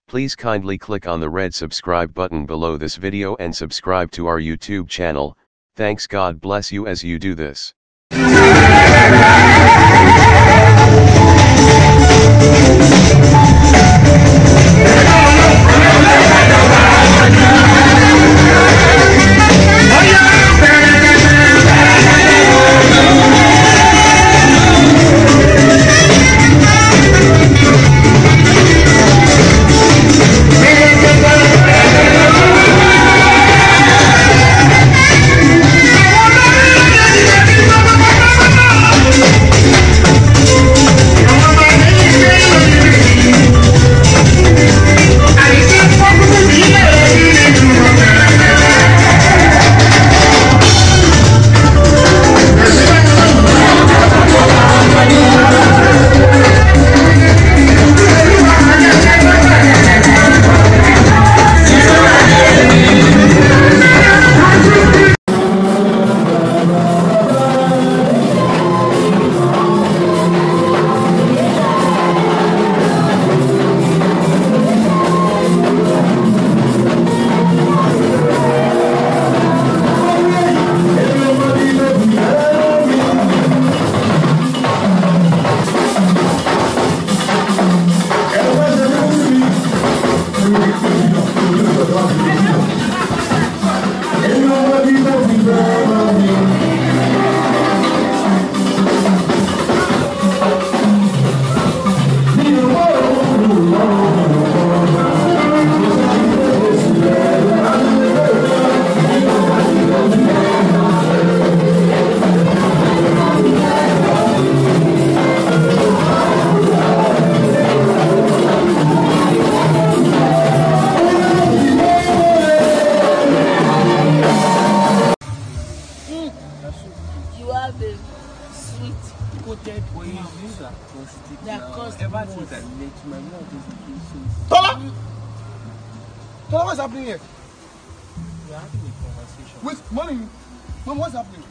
Please kindly click on the red subscribe button below this video and subscribe to our YouTube channel. Thanks, God bless you as you do this. You have a sweet coated oil. That cost Ever more. since I met you, my mouth is looking so. Tola! Tola, what's happening here? We're having a conversation. Wait, morning. Mom, what's happening?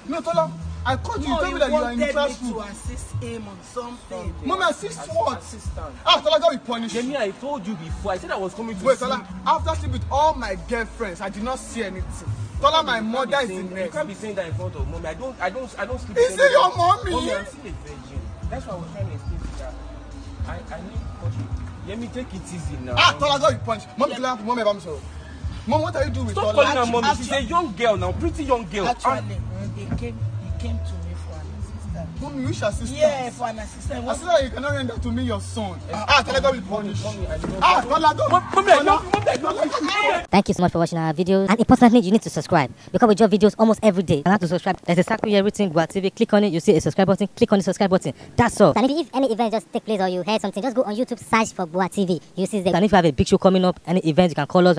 No, Tola, I called you. No, You told me that you are in wanted class me room. to assist him on something. Mom, assist what? Assistant. Ah, Tola, God will punish you. Jenny, I told you before. I said I was coming to Wait, see. Tola, after sleeping with all my girlfriends, I did not see anything. Tola, my mother is in You there. can't be saying that in front of mommy. I don't sleep. Is it your mommy? Mommy, I'm still a virgin. That's why I was trying to explain to her. I need caution. Let me take it easy now. Ah, Tola, God will punish you. Mom, yeah. Mom, I'm sorry. Mom, what are you doing with Stop Tola? calling her mommy. She's a young girl now, pretty young girl. Actually, he came to me for an assistant. Mommy, you should assist Yeah, for an assistant. Assistant, you cannot render to me your son. Ah, Tola, God will punish you. Mommy, I don't. Ah, Tola, God. Mommy, I don't. Thank you so much for watching our videos, and importantly, you need to subscribe because we drop videos almost every day. And how to subscribe? There's a circle here written Gua TV. Click on it, you see a subscribe button. Click on the subscribe button. That's all. And if any event just take place or you heard something, just go on YouTube, search for Gua TV. You see the. And if you have a big show coming up, any event, you can call us.